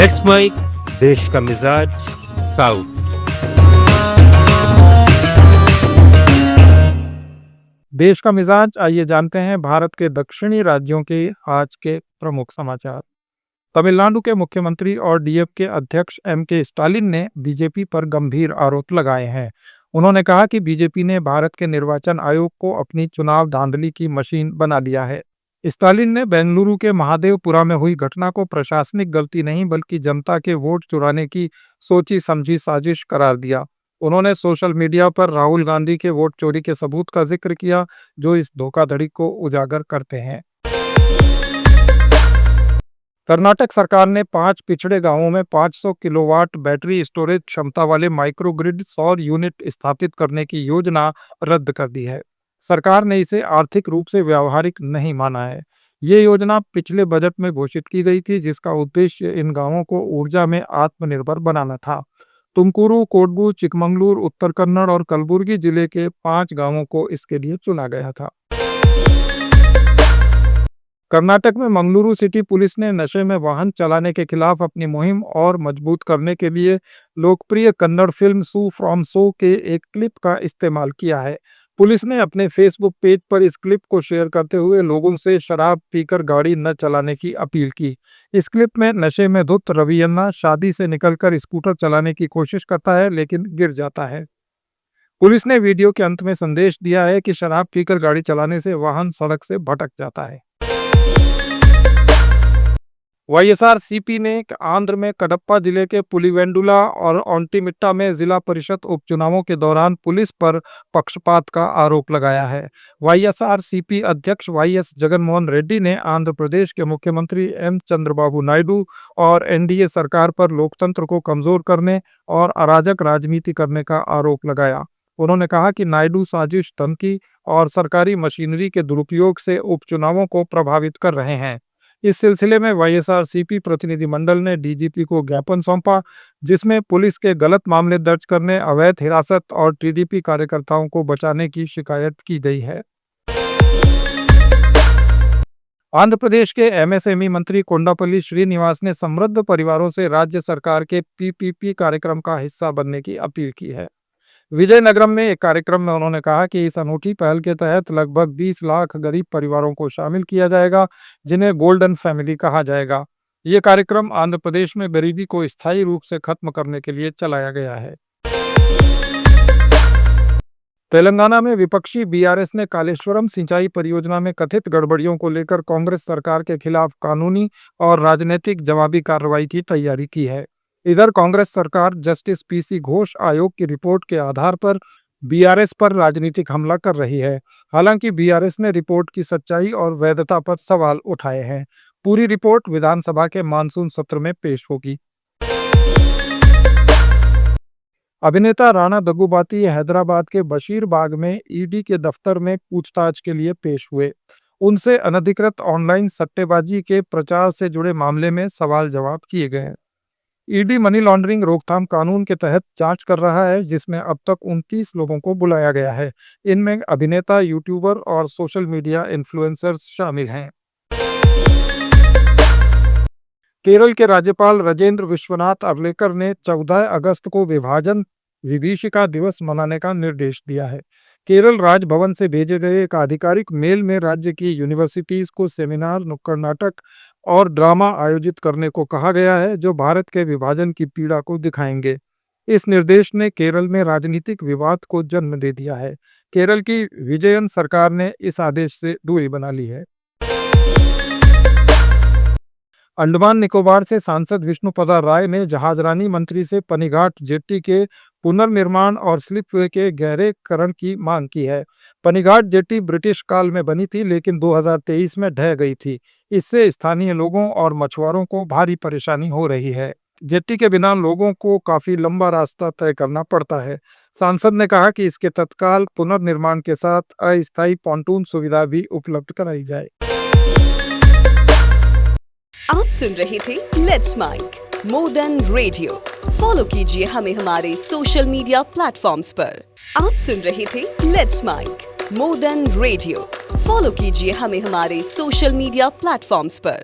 Let's mic देश का मिजाज साउथ। देश का मिजाज, आइए जानते हैं भारत के दक्षिणी राज्यों के आज के प्रमुख समाचार। तमिलनाडु के मुख्यमंत्री और डीएफ के अध्यक्ष एम.के. स्टालिन ने बीजेपी पर गंभीर आरोप लगाए हैं। उन्होंने कहा कि बीजेपी ने भारत के निर्वाचन आयोग को अपनी चुनाव धांधली की मशीन बना दिया है। स्टालिन ने बेंगलुरु के महादेवपुरा में हुई घटना को प्रशासनिक गलती नहीं बल्कि जनता के वोट चुराने की सोची समझी साजिश करार दिया। उन्होंने सोशल मीडिया पर राहुल गांधी के वोट चोरी के सबूत का जिक्र किया, जो इस धोखाधड़ी को उजागर करते हैं। कर्नाटक सरकार ने 5 पिछड़े गांवों में 500 किलोवाट बैटरी स्टोरेज क्षमता वाले माइक्रोग्रिड सौर यूनिट स्थापित करने की योजना रद्द कर दी है। सरकार ने इसे आर्थिक रूप से व्यावहारिक नहीं माना है। ये योजना पिछले बजट में घोषित की गई थी, जिसका उद्देश्य इन गांवों को ऊर्जा में आत्मनिर्भर बनाना था। तुमकुरू, कोडगू, चिकमंगलूर, उत्तर कन्नड़ और कलबुर्गी जिले के 5 गांवों को इसके लिए चुना गया था। कर्नाटक में मंगलुरु सिटी पुलिस ने नशे में वाहन चलाने के खिलाफ अपनी मुहिम और मजबूत करने के लिए लोकप्रिय कन्नड़ फिल्म सू फ्रॉम सो के एक क्लिप का इस्तेमाल किया है। पुलिस ने अपने फेसबुक पेज पर इस क्लिप को शेयर करते हुए लोगों से शराब पीकर गाड़ी न चलाने की अपील की। इस क्लिप में नशे में धुत रवियन्ना शादी से निकलकर स्कूटर चलाने की कोशिश करता है, लेकिन गिर जाता है। पुलिस ने वीडियो के अंत में संदेश दिया है कि शराब पीकर गाड़ी चलाने से वाहन सड़क से भटक जाता है। वाईएसआरसीपी ने आंध्र में कडप्पा जिले के पुलिवेंडुला और ओंटिमिट्टा में जिला परिषद उपचुनावों के दौरान पुलिस पर पक्षपात का आरोप लगाया है। वाईएसआरसीपी अध्यक्ष वाईएस जगनमोहन रेड्डी ने आंध्र प्रदेश के मुख्यमंत्री एम चंद्रबाबू नायडू और एनडीए सरकार पर लोकतंत्र को कमजोर करने और अराजक राजनीति करने का आरोप लगाया। उन्होंने कहा कि नायडू साजिश, धमकी और सरकारी मशीनरी के दुरुपयोग से उपचुनावों को प्रभावित कर रहे हैं। इस सिलसिले में वाईएसआरसीपी प्रतिनिधिमंडल ने डीजीपी को ज्ञापन सौंपा, जिसमें पुलिस के गलत मामले दर्ज करने, अवैध हिरासत और टीडीपी कार्यकर्ताओं को बचाने की शिकायत की गई है। आंध्र प्रदेश के एमएसएमई मंत्री कोंडापल्ली श्रीनिवास ने समृद्ध परिवारों से राज्य सरकार के पीपीपी कार्यक्रम का हिस्सा बनने की अपील की है। विजयनगरम में एक कार्यक्रम में उन्होंने कहा कि इस अनूठी पहल के तहत लगभग 20 लाख गरीब परिवारों को शामिल किया जाएगा, जिन्हें गोल्डन फैमिली कहा जाएगा। ये कार्यक्रम आंध्र प्रदेश में गरीबी को स्थायी रूप से खत्म करने के लिए चलाया गया है। तेलंगाना में विपक्षी बीआरएस ने कालेश्वरम सिंचाई परियोजना में कथित गड़बड़ियों को लेकर कांग्रेस सरकार के खिलाफ कानूनी और राजनीतिक जवाबी कार्रवाई की तैयारी की है। इधर कांग्रेस सरकार जस्टिस पीसी घोष आयोग की रिपोर्ट के आधार पर बीआरएस पर राजनीतिक हमला कर रही है। हालांकि बीआरएस ने रिपोर्ट की सच्चाई और वैधता पर सवाल उठाए हैं। पूरी रिपोर्ट विधानसभा के मानसून सत्र में पेश होगी। अभिनेता राणा दग्गुबाती हैदराबाद के बशीरबाग में ईडी के दफ्तर में पूछताछ के लिए पेश हुए। उनसे अनधिकृत ऑनलाइन सट्टेबाजी के प्रचार से जुड़े मामले में सवाल जवाब किए गए। ईडी मनी लॉन्ड्रिंग रोकथाम कानून के तहत जांच कर रहा है, जिसमें अब तक 29 लोगों को बुलाया गया है। इनमें अभिनेता, यूट्यूबर और सोशल मीडिया इन्फ्लुएंसर्स शामिल हैं। केरल के राज्यपाल राजेंद्र विश्वनाथ अर्लेकर ने 14 अगस्त को विभाजन विभीषिका दिवस मनाने का निर्देश दिया है। केरल राजभवन से भेजे गए एक आधिकारिक मेल में राज्य की यूनिवर्सिटीज को सेमिनार, नुक्कड़ नाटक और ड्रामा आयोजित करने को कहा गया है, जो भारत के विभाजन की पीड़ा को दिखाएंगे। इस निर्देश ने केरल में राजनीतिक विवाद को जन्म दे दिया है। केरल की विजयन सरकार ने इस आदेश से दूरी बना ली है। अंडमान निकोबार से सांसद विष्णुपदा राय ने जहाजरानी मंत्री से पनीघाट जेट्टी के पुनर्निर्माण और स्लिपवे के गहरीकरण की मांग की है। पनीघाट जेट्टी ब्रिटिश काल में बनी थी, लेकिन 2023 में ढह गई थी। इससे स्थानीय लोगों और मछुआरों को भारी परेशानी हो रही है। जेट्टी के बिना लोगों को काफी लंबा रास्ता तय करना पड़ता है। सांसद ने कहा कि इसके तत्काल पुनर्निर्माण के साथ अस्थायी पॉन्टून सुविधा भी उपलब्ध कराई जाए। आप सुन रहे थे let's mic more than radio. Follow कीजिए हमें हमारे सोशल मीडिया प्लेटफॉर्म्स पर। आप सुन रहे थे let's mic more than radio. Follow कीजिए हमें हमारे सोशल मीडिया प्लेटफॉर्म्स पर।